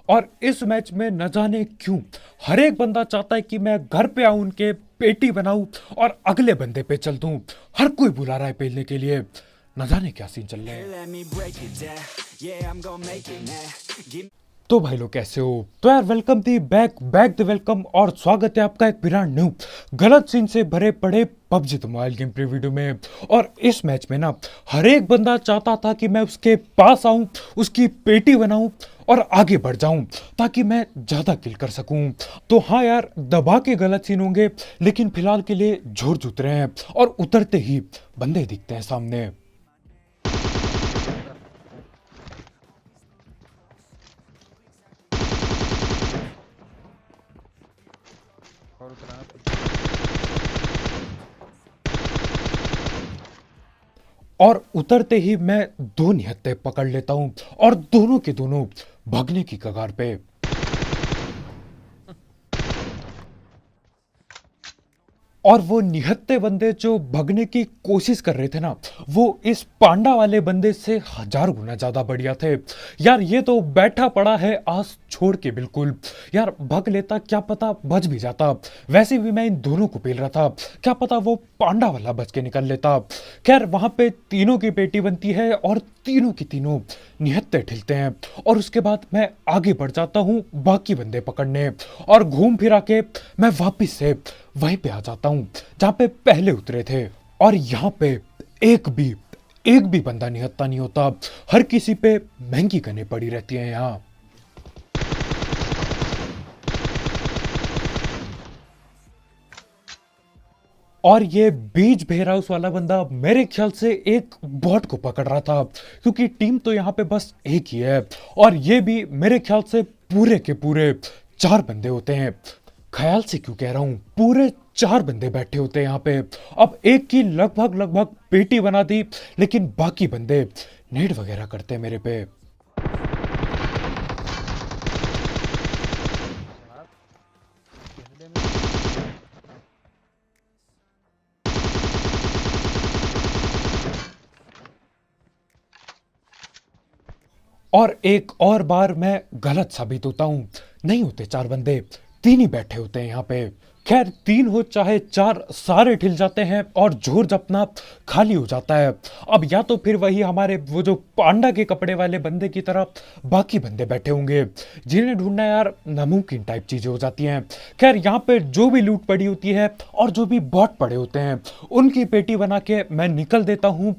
और इस मैच में न जाने क्यों हर एक बंदा चाहता है कि मैं घर पे आऊं, उनके पेटी बनाऊं और अगले बंदे पे चल दूं। हर कोई बुला रहा है पेलने के लिए। न जाने क्या सीन चल रहा है। तो भाई लोग कैसे हो? तो यार welcome the back back the welcome और स्वागत है आपका एक ब्रांड न्यू गलत सीन से भरे पड़े PUBG the mobile game play video में। और इस मैच में ना हर एक बंदा चाहता था कि मैं उसके पास आऊं, उसकी पेटी बनाऊं और आगे बढ़ जाऊं ताकि मैं ज्यादा किल कर सकूं। तो हाँ यार, दबा के गलत सीन होंगे, लेकिन फिलहाल के लिए जोर जुत रहे हैं और उतरते ही बंदे दिखते हैं सामने। और उतराना तो और उतरते ही मैं दो निहत्थे पकड़ लेता हूं और दोनों के दोनों भागने की कगार पे। और वो निहत्थे बंदे जो भगने की कोशिश कर रहे थे ना, वो इस पांडा वाले बंदे से 1000 गुना ज्यादा बढ़िया थे। यार ये तो बैठा पड़ा है आस छोड़ के बिल्कुल। यार भग लेता, क्या पता बच भी जाता। वैसे भी मैं इन दोनों को पेल रहा था, क्या पता वो पांडा वाला बच के निकल लेता। खैर वहां पे तीनों की पेटी बनती है और तीनों की तीनों निहत्थे ठिलते हैं। और उसके बाद मैं आगे बढ़ जाता हूं बाकी बंदे पकड़ने, और घूम फिरा के मैं वापिस से वहीं पे आ जाता हूं जहां पे पहले उतरे थे। और यहां पे एक भी एक भी बंदा निहत्था नहीं होता। हर किसी पे महंगी गनें पड़ी रहती हैं यहां। और ये बीच बेर हाउस वाला बंदा मेरे ख्याल से एक बॉट को पकड़ रहा था, क्योंकि टीम तो यहाँ पे बस एक ही है। और ये भी मेरे ख्याल से पूरे के पूरे 4 बंदे होते हैं। ख्याल से क्यों कह रहा हूं, पूरे 4 बंदे बैठे होते हैं यहाँ पे। अब एक की लगभग लगभग पेटी बना दी, लेकिन बाकी बंदे नेड वगैरह करते हैं मेरे पे। साहब कहने में और एक और बार मैं गलत साबित होता हूं। नहीं होते 4 बंदे, 3 ही बैठे होते हैं यहाँ पे। खैर 3 हो चाहे 4, सारे ठिल जाते हैं और जोर अपना खाली हो जाता है। अब या तो फिर वही हमारे वो जो पांडा के कपड़े वाले बंदे की तरह बाकी बंदे बैठे होंगे, जिन्हें ढूंढना यार नामुमकिन टाइप चीजें हो जाती हैं। खैर यहाँ पे जो भी लूट पड़ी होती है और जो भी बॉट पड़े होते हैं, उनकी पेटी बना के मैं निकल देता हूँ।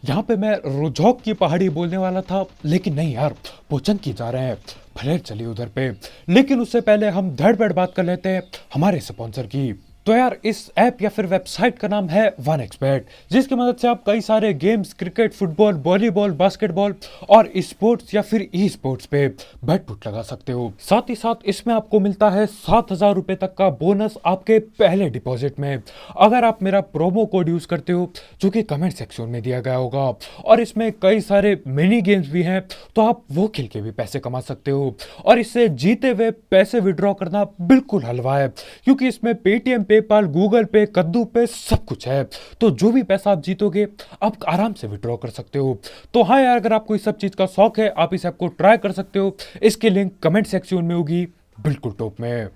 यहाँ पे मैं रोजौक की पहाड़ी बोलने वाला था, लेकिन नहीं यार, पोचन की जा रहे हैं। फ्लेयर चली उधर पे, लेकिन उससे पहले हम धड़ बढ़ बात कर लेते हैं हमारे स्पॉन्सर की। तो यार इस ऐप या फिर वेबसाइट का नाम है वन एक्सबेट, जिसकी मदद से आप कई सारे games, cricket, football, volleyball, basketball और स्पोर्ट्स या फिर ई स्पोर्ट्स पे बेट पुट लगा सकते हो। साथ ही साथ इसमें आपको मिलता है 7000 रुपए तक का बोनस आपके पहले डिपॉजिट में, अगर आप मेरा प्रोमो कोड यूज करते हो, जो कि कमेंट सेक्शन में दिया गया होगा। और इसमें कई सारे मिनी गेम्स भी हैं, तो आप वो खेल के भी पैसे कमा सकते हो। और इससे जीते हुए पैसे विड्रॉ करना बिल्कुल हलवा है, क्योंकि इसमें पेटीएम, पेपाल, गूगल पे, कद्दू पे सब कुछ है। तो जो भी पैसा आप जीतोगे आप आराम से विड्रॉ कर सकते हो। तो हाँ यार, अगर आपको इस सब चीज का शौक है, आप इस ऐप को ट्राई कर सकते हो। इसकी लिंक कमेंट सेक्शन में होगी, बिल्कुल टॉप में।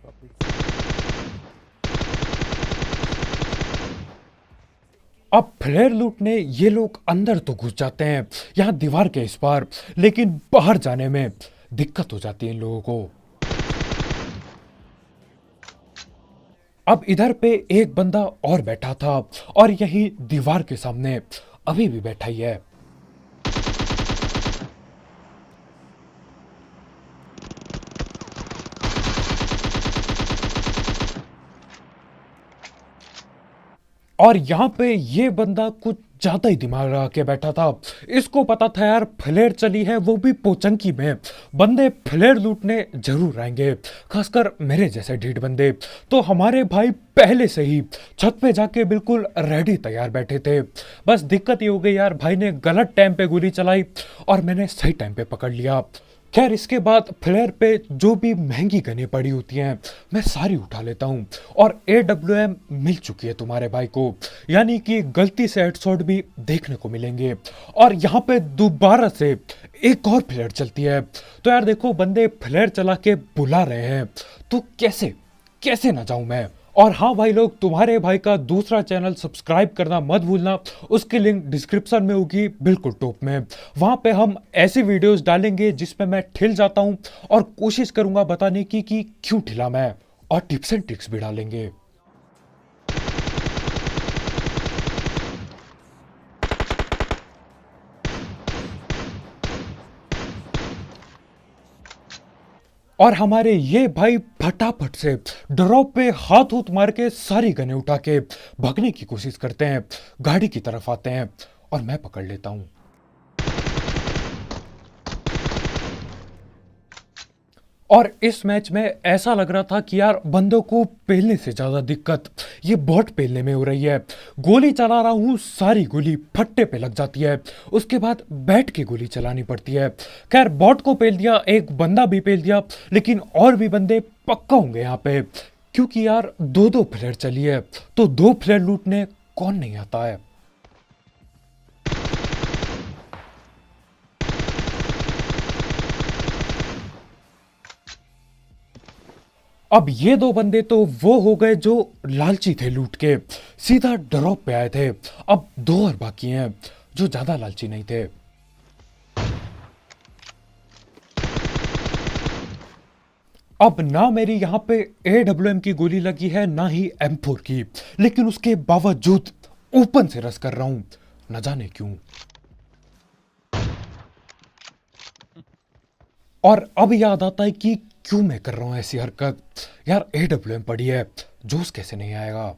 टॉपिक अब फ्लेयर लूटने ये लोग अंदर तो घुस जाते हैं यहाँ दीवार के इस पार, लेकिन बाहर जाने में दिक्कत हो जाती है इन लोगों को। अब इधर पे एक बंदा और बैठा था, और यही दीवार के सामने अभी भी बैठा ही है। और यहाँ पे ये बंदा कुछ ज्यादा ही दिमाग लगा के बैठा था। इसको पता था यार फ्लेयर चली है, वो भी पोचंकी में। बंदे फ्लेयर लूटने जरूर आएंगे, खासकर मेरे जैसे ढीठ बंदे। तो हमारे भाई पहले से ही छत पे जाके बिल्कुल रेडी तैयार बैठे थे। बस दिक्कत ये हो गई यार, भाई ने गलत टाइम पे गोली चलाई और मैंने सही टाइम पे पकड़ लिया। खैर इसके बाद फ्लेयर पे जो भी महंगी गनें पड़ी होती हैं मैं सारी उठा लेता हूँ और AWM मिल चुकी है तुम्हारे भाई को, यानी कि गलती से हेडशॉट भी देखने को मिलेंगे। और यहाँ पे दोबारा से एक और फ्लेयर चलती है। तो यार देखो बंदे फ्लेयर चला के बुला रहे हैं तो कैसे कैसे ना जाऊं मैं। और हाँ भाई लोग, तुम्हारे भाई का दूसरा चैनल सब्सक्राइब करना मत भूलना, उसकी लिंक डिस्क्रिप्शन में होगी बिल्कुल टॉप में। वहां पे हम ऐसी वीडियोस डालेंगे जिसमें मैं ठिल जाता हूं और कोशिश करूंगा बताने की कि क्यों ठिला मैं, और टिप्स एंड ट्रिक्स भी डालेंगे। और हमारे ये भाई फटाफट से ड्रॉप पे हाथ हुथ मार के सारी गनें उठा के भागने की कोशिश करते हैं, गाड़ी की तरफ आते हैं और मैं पकड़ लेता हूं। और इस मैच में ऐसा लग रहा था कि यार बंदों को पेलने से ज्यादा दिक्कत ये बॉट पेलने में हो रही है। गोली चला रहा हूं, सारी गोली फट्टे पे लग जाती है, उसके बाद बैठ के गोली चलानी पड़ती है। खैर बॉट को पेल दिया, एक बंदा भी पेल दिया, लेकिन और भी बंदे पक्का होंगे यहाँ पे, क्योंकि यार दो दो फ्लेयर चली है तो दो फ्लेयर लूटने कौन नहीं आता है। अब ये दो बंदे तो वो हो गए जो लालची थे, लूट के सीधा ड्रॉप पे आए थे। अब दो और बाकी हैं जो ज्यादा लालची नहीं थे। अब ना मेरी यहां पे AWM की गोली लगी है ना ही M4 की, लेकिन उसके बावजूद ओपन से रस कर रहा हूं, न जाने क्यों। और अब याद आता है कि क्यों मैं कर रहा हूं ऐसी हरकत। यार AWM पड़ी है, जोश कैसे नहीं आएगा।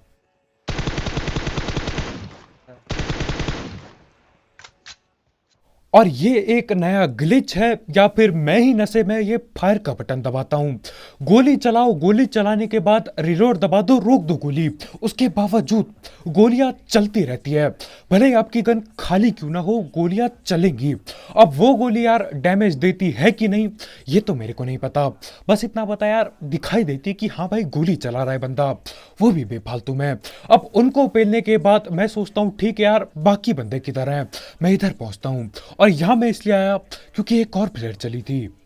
और ये एक नया ग्लिच है या फिर मैं ही नशे में ये फायर का बटन दबाता हूं। गोली चलाओ, गोली चलाने के बाद रिलोड दबा दो, रोक दो गोली, उसके बावजूद गोलियां चलती रहती है। भले ही आपकी गन खाली क्यों ना हो, गोलियां चलेंगी। अब वो गोली यार डैमेज देती है कि नहीं ये तो मेरे को नहीं पता, बस इतना पता यार दिखाई देती कि हाँ भाई गोली चला रहा है बंदा, वो भी बेफालतू में। अब उनको पेलने के बाद मैं सोचता हूँ ठीक है यार बाकी बंदे किधर हैं, मैं इधर पहुंचता हूँ। और यहां मैं इसलिए आया क्योंकि एक और प्लेयर चली थी। पीछे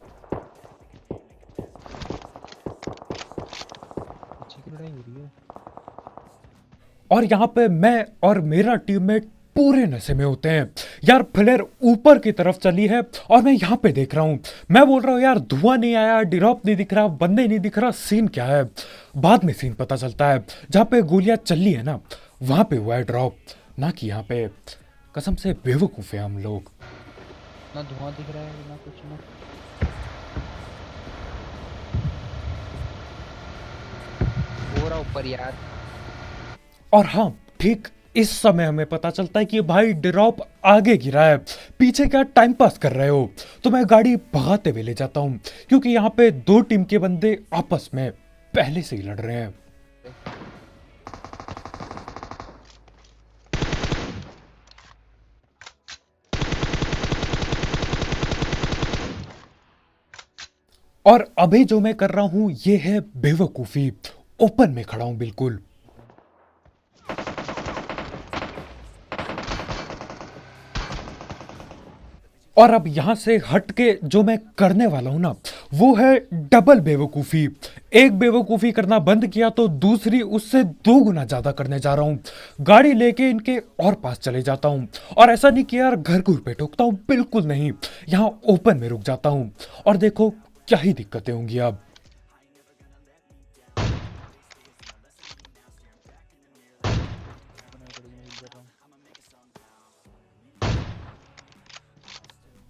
की लड़ाई हो रही है। और यहां पे मैं और मेरा टीममेट पूरे नशे में होते हैं। यार फ्लेयर ऊपर की तरफ चली है और मैं यहां पे देख रहा हूं, मैं बोल रहा हूं यार धुआं नहीं आया, ड्रॉप नहीं दिख रहा, बंदे नहीं दिख रहा, सीन क्या है। बाद में सीन पता चलता है जहां पे गोलियां चली है ना वहां पे हुआ है ड्रॉप, ना कि यहां पे। कसम से बेवकूफ है हम लोग। ना धुआं दिख रहा है ना कुछ ना। हो रहा ऊपर यार। और हाँ ठीक इस समय हमें पता चलता है कि भाई ड्रॉप आगे गिरा है, पीछे क्या टाइम पास कर रहे हो। तो मैं गाड़ी भगाते हुए ले जाता हूँ क्योंकि यहाँ पे दो टीम के बंदे आपस में पहले से ही लड़ रहे हैं। और अभी जो मैं कर रहा हूं ये है बेवकूफी, ओपन में खड़ा हूं बिल्कुल। और अब यहां से हट के जो मैं करने वाला हूं ना वो है डबल बेवकूफी। एक बेवकूफी करना बंद किया तो दूसरी उससे दो गुना ज्यादा करने जा रहा हूं। गाड़ी लेके इनके और पास चले जाता हूं और ऐसा नहीं कि यार घर घूर पे ठोकता हूं, बिल्कुल नहीं, यहां ओपन में रुक जाता हूं। और देखो क्या ही दिक्कतें होंगी अब। बनाई पड़ेगी, मैं हिल कर रहा हूँ।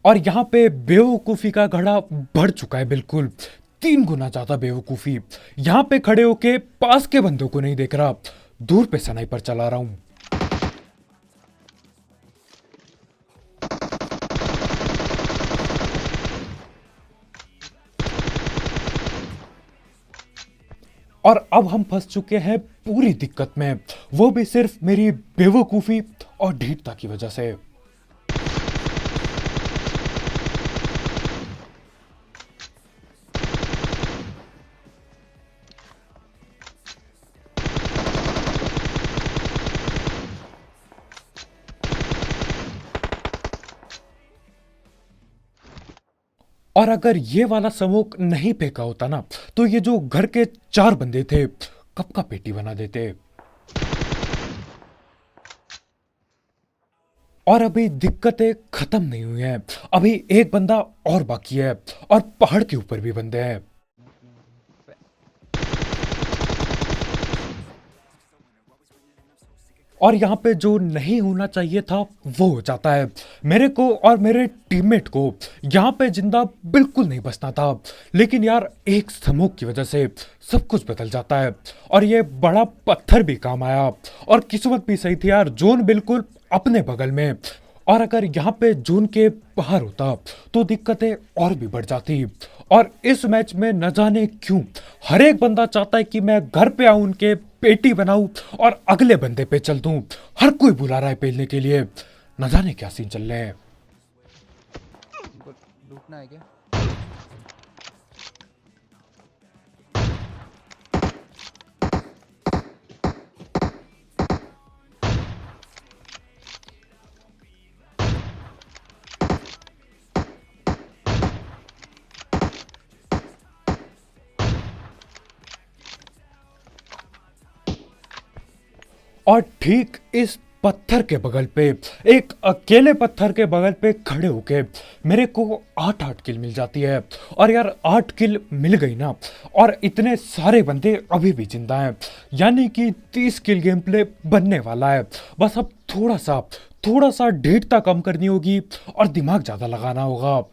और यहाँ पे बेवकूफी का घड़ा बढ़ चुका है बिल्कुल, 3 गुना ज्यादा बेवकूफी। यहाँ पे खड़े होके पास के बंदों को नहीं देख रहा, दूर पे स्नाइपर चला रहा हूं। और अब हम फंस चुके हैं पूरी दिक्कत में, वो भी सिर्फ मेरी बेवकूफी और ढीठता की वजह से। और अगर ये वाला स्मोक नहीं फेंका होता ना, तो ये जो घर के 4 बंदे थे कब का पेटी बना देते। और अभी दिक्कतें खत्म नहीं हुई हैं, अभी एक बंदा और बाकी है, और पहाड़ के ऊपर भी बंदे हैं। और यहाँ पे जो नहीं होना चाहिए था वो हो जाता है। मेरे को और मेरे टीममेट को यहाँ पे जिंदा बिल्कुल नहीं बचना था, लेकिन यार एक स्मोक की वजह से सब कुछ बदल जाता है। और ये बड़ा पत्थर भी काम आया, और किस्मत भी सही थी यार, जोन बिल्कुल अपने बगल में। और अगर यहाँ पे जोन के बाहर होता तो दिक्कतें और भी बढ़ जाती। और इस मैच में न जाने क्यों हर एक बंदा चाहता है कि मैं घर पे आऊं, उनके पेटी बनाऊं और अगले बंदे पे चल दूं। हर कोई बुला रहा है पेलने के लिए, न जाने क्या सीन चल रहे हैं। इनको लूटना है क्या? और ठीक इस पत्थर के बगल पे, एक अकेले पत्थर के बगल पे खड़े होके मेरे को 8 किल मिल जाती है। और यार 8 किल मिल गई ना, और इतने सारे बंदे अभी भी जिंदा हैं, यानी कि 30 किल गेम प्ले बनने वाला है। बस अब थोड़ा सा ढीठता कम करनी होगी और दिमाग ज़्यादा लगाना होगा।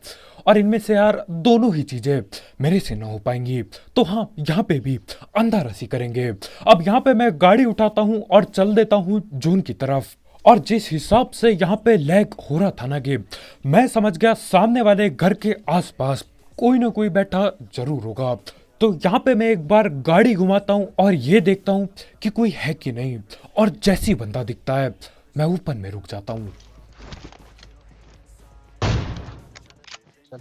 और इनमें से यार दोनों ही चीजें मेरे से ना हो पाएंगी, तो हाँ यहाँ पे भी अंधा रसी करेंगे। अब यहाँ पे मैं गाड़ी उठाता हूँ और चल देता हूँ जोन की तरफ। और जिस हिसाब से यहाँ पे लैग हो रहा था ना गेम, मैं समझ गया सामने वाले घर के आसपास कोई ना कोई बैठा जरूर होगा। तो यहाँ पे मैं एक बार गाड़ी घुमाता हूँ और ये देखता हूँ कि कोई है कि नहीं। और जैसी बंदा दिखता है मैं ओपन में रुक जाता हूँ। चल।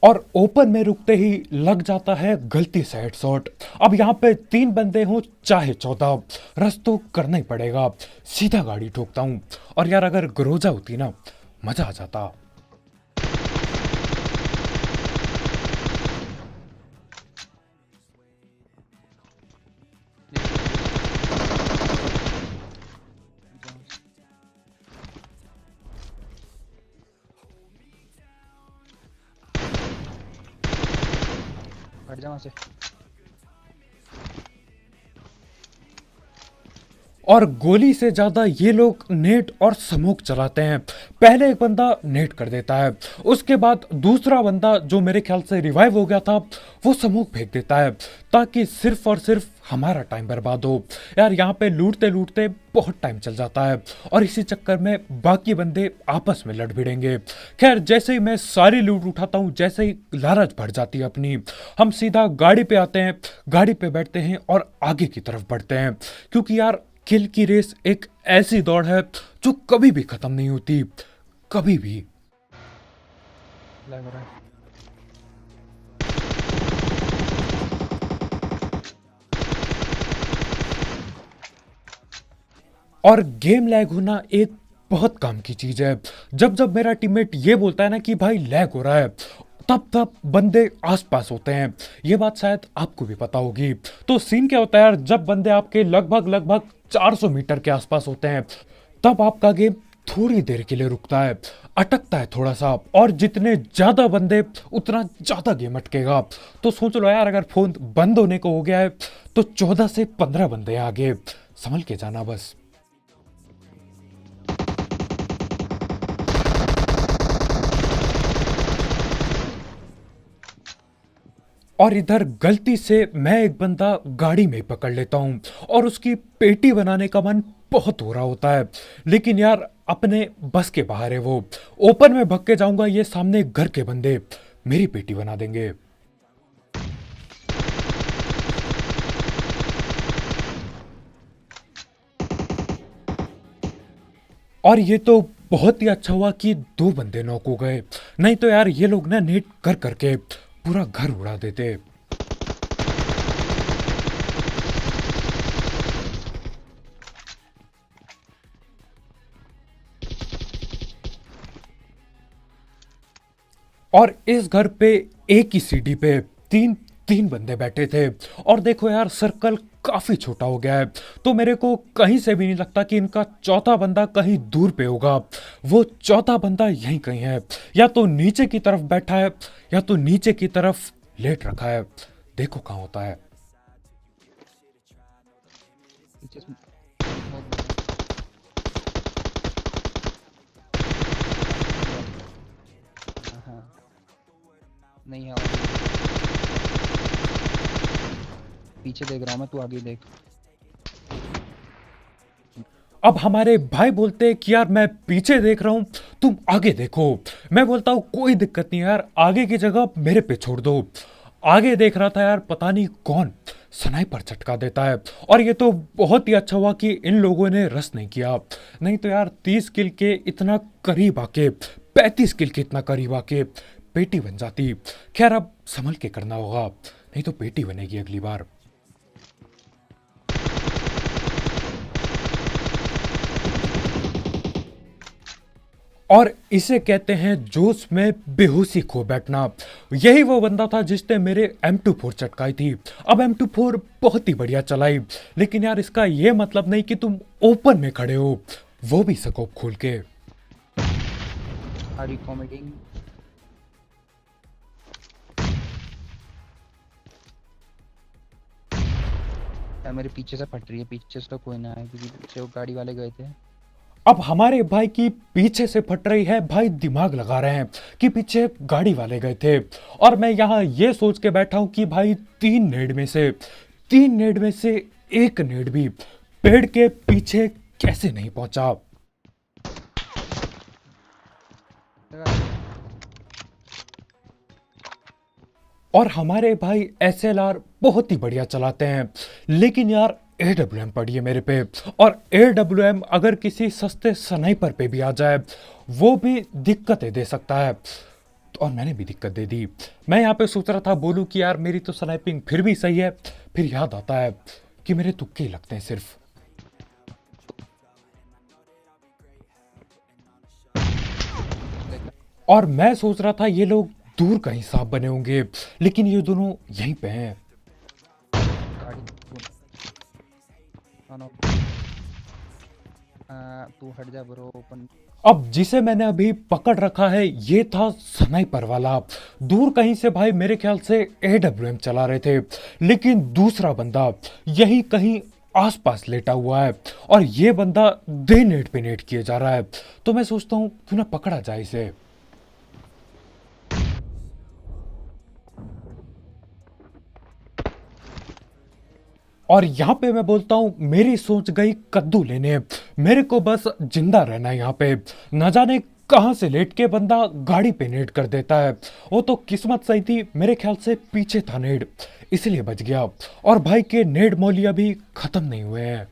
और ओपन में रुकते ही लग जाता है गलती से हेडशॉट। अब यहाँ पे 3 बंदे हों चाहे 14, रस तो करना ही पड़ेगा। सीधा गाड़ी ठोकता हूँ। और यार अगर ग्रोजा होती ना, मजा आ जाता। हट जा वहां से। और गोली से ज्यादा ये लोग नेट और स्मोक चलाते हैं। पहले एक बंदा नेट कर देता है, उसके बाद दूसरा बंदा जो मेरे ख्याल से रिवाइव हो गया था वो स्मोक फेंक देता है, ताकि सिर्फ और सिर्फ हमारा टाइम बर्बाद हो। यार यहाँ पे लूटते लूटते बहुत टाइम चल जाता है, और इसी चक्कर में बाकी बंदे आपस में लड़ भिड़ेंगे। खैर जैसे ही मैं सारी लूट उठाता हूँ, जैसे ही लालच बढ़ जाती है अपनी, हम सीधा गाड़ी पे आते हैं, गाड़ी पे बैठते हैं और आगे की तरफ बढ़ते हैं। क्योंकि यार किल की रेस एक ऐसी दौड़ है जो कभी भी खत्म नहीं होती, कभी भी। लग रहा है। और गेम लैग होना एक बहुत काम की चीज है। जब जब मेरा टीममेट ये बोलता है ना कि भाई लैग हो रहा है, तब तब बंदे आसपास होते हैं। ये बात शायद आपको भी पता होगी। तो सीन क्या होता है यार, जब बंदे आपके लगभग 400 मीटर के आसपास होते हैं, तब आपका गेम थोड़ी देर के लिए रुकता है, अटकता है थोड़ा सा। और जितने ज्यादा बंदे उतना ज्यादा गेम अटकेगा। तो सोच लो यार, अगर फोन बंद होने को हो गया है तो 14 से 15 बंदे आगे, संभल के जाना बस। और इधर गलती से मैं एक बंदा गाड़ी में पकड़ लेता हूँ, और उसकी पेटी बनाने का मन बहुत हो रहा होता है, लेकिन यार अपने बस के बाहर है वो। ओपन में भग के जाऊंगा, ये सामने घर के बंदे मेरी पेटी बना देंगे। और ये तो बहुत ही अच्छा हुआ कि 2 बंदे नॉक हो गए, नहीं तो यार ये लोग ना नेट कर करके पूरा घर उड़ा देते। और इस घर पे एक ही सीढ़ी पे तीन तीन बंदे बैठे थे। और देखो यार सर्कल काफी छोटा हो गया है, तो मेरे को कहीं से भी नहीं लगता कि इनका चौथा बंदा कहीं दूर पे होगा। वो चौथा बंदा यहीं कहीं है, या तो नीचे की तरफ बैठा है या तो नीचे की तरफ लेट रखा है। देखो कहाँ होता है। पीछे से बहुत हाँ हाँ, नहीं है और पीछे देख रहा हूँ मैं, तू आगे देख। अब हमारे भाई बोलते हैं कि यार मैं पीछे देख रहा हूं, तुम आगे देखो। मैं बोलता हूं कोई दिक्कत नहीं यार, आगे की जगह मेरे पे छोड़ दो। आगे देख रहा था यार, पता नहीं कौन स्नाइपर चटका देता है। और ये तो बहुत ही अच्छा हुआ कि इन लोगों ने रस नहीं किया, नहीं तो यार 30 किल के इतना करीब आके, 35 किल के इतना करीब आके पेटी बन जाती। खैर अब संभल के करना होगा, नहीं तो पेटी बनेगी अगली बार। और इसे कहते हैं जोश में बेहोशी खो बैठना। यही वो बंदा था जिसने मेरे M24 चटकाई थी। अब M24 बहुत ही बढ़िया चलाई, लेकिन यार इसका ये मतलब नहीं कि तुम ओपन में खड़े हो, वो भी स्कोप खोल के। आर यू कॉमेडिंग? यार मेरे पीछे से फट रही है, पीछे से तो कोई ना है क्योंकि पीछे वो गाड़ी वाले गए थे। अब हमारे भाई की पीछे से फट रही है, भाई दिमाग लगा रहे हैं कि पीछे गाड़ी वाले गए थे। और मैं यहाँ ये सोच के बैठा हूँ कि भाई तीन नेड में से एक नेड भी पेड़ के पीछे कैसे नहीं पहुंचा। और हमारे भाई SLR बहुत ही बढ़िया चलाते हैं, लेकिन यार AWM पड़ी है मेरे पे। और AWM अगर किसी सस्ते स्नाइपर पे भी आ जाए, वो भी दिक्कतें दे सकता है। और मैंने भी दिक्कत दे दी। मैं यहाँ पे सोच रहा था बोलूँ कि यार मेरी तो स्नाइपिंग फिर भी सही है, फिर याद आता है कि मेरे तुक्के ही लगते हैं सिर्फ। और मैं सोच रहा था ये लोग दूर कहीं साफ बने होंगे, लेकिन ये दोनों यहीं पे हैं। गाड़ी नो, तू हट जा ब्रो। ओपन अब जिसे मैंने अभी पकड़ रखा है ये था स्नाइपर वाला। दूर कहीं से भाई मेरे ख्याल से AWM चला रहे थे, लेकिन दूसरा बंदा यही कहीं आसपास लेटा हुआ है। और ये बंदा दे नेट पे नेट किए जा रहा है, तो मैं सोचता हूँ क्यों ना पकड़ा जाए इसे। और यहाँ पे मैं बोलता हूँ मेरी सोच गई कद्दू लेने। मेरे को बस जिंदा रहना है यहाँ पे। न जाने कहाँ से लेट के बंदा गाड़ी पे नेट कर देता है। वो तो किस्मत सही थी, मेरे ख्याल से पीछे था नेट, इसलिए बच गया। और भाई के नेट मौलिया भी खत्म नहीं हुए हैं।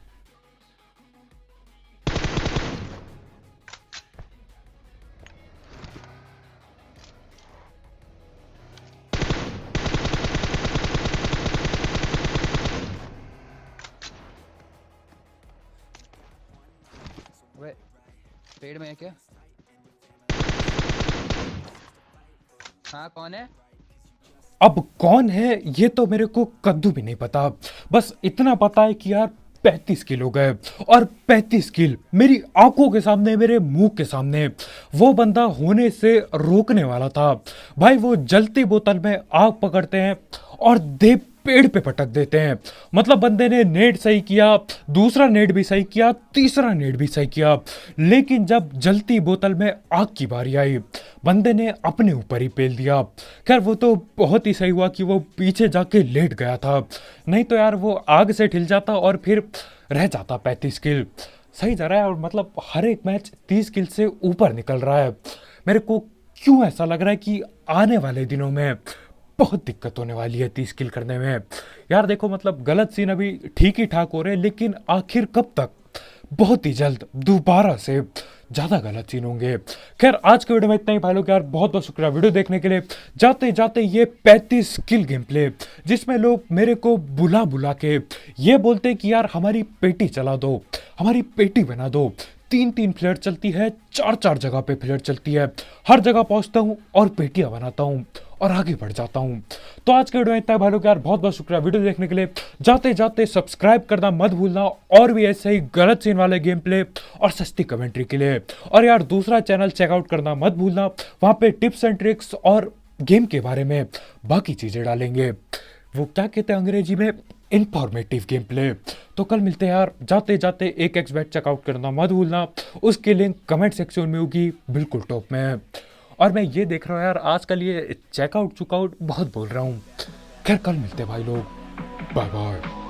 वे पेड़ में है क्या? हाँ कौन है? अब कौन है ये तो मेरे को कद्दू भी नहीं पता। बस इतना पता है कि यार 35 किल हो गए। और 35 किल मेरी आंखों के सामने, मेरे मुंह के सामने वो बंदा होने से रोकने वाला था। भाई वो जलती बोतल में आग पकड़ते हैं और दे पेड़ पे पटक देते हैं। मतलब बंदे ने नेट सही किया, दूसरा नेट भी सही किया, तीसरा नेट भी सही किया, लेकिन जब जलती बोतल में आग की बारी आई, बंदे ने अपने ऊपर ही पेल दिया। खैर वो तो बहुत ही सही हुआ कि वो पीछे जाके लेट गया था, नहीं तो यार वो आग से ठिल जाता और फिर रह जाता 35 किल। सही जा रहा है, और मतलब हर एक मैच 30 किल से ऊपर निकल रहा है। मेरे को क्यों ऐसा लग रहा है कि आने वाले दिनों में बहुत दिक्कत होने वाली है 30 किल करने में। यार देखो मतलब गलत सीन अभी ठीक ही ठाक हो रहे हैं, लेकिन आखिर कब तक? बहुत ही जल्द दोबारा से ज्यादा गलत सीन होंगे। खैर आज के वीडियो में इतना ही भाई लोग। यार बहुत बहुत शुक्रिया वीडियो देखने के लिए। जाते जाते ये 35 किल गेम प्ले, जिसमें लोग मेरे को बुला बुला के ये बोलते कि यार हमारी पेटी चला दो, हमारी पेटी बना दो, तीन फ्लेयर चलती है, चार जगह पे फ्लेयर चलती है। हर जगह पहुंचता हूँ और पेटियां बनाता हूँ और आगे बढ़ जाता हूँ। तो आज के वीडियो में इतना है भाई लोग यार, बहुत बहुत शुक्रिया वीडियो देखने के लिए। जाते जाते सब्सक्राइब करना मत भूलना, और भी ऐसे ही गलत सीन वाले गेम प्ले और सस्ती कमेंट्री के लिए। और यार दूसरा चैनल चेकआउट करना मत भूलना, वहाँ पे टिप्स एंड ट्रिक्स और गेम के बारे में बाकी चीज़ें डालेंगे। वो क्या कहते हैं अंग्रेजी में, इंफॉर्मेटिव गेम प्ले। तो कल मिलते हैं यार। जाते जाते एक एक्सबैट चेकआउट करना मत भूलना, उसकी लिंक कमेंट सेक्शन में होगी, बिल्कुल टॉप में। और मैं ये देख रहा हूँ यार, आजकल ये चेकआउट चुकआउट बहुत बोल रहा हूँ। खैर कल मिलते हैं भाई लोग, बाय बाय।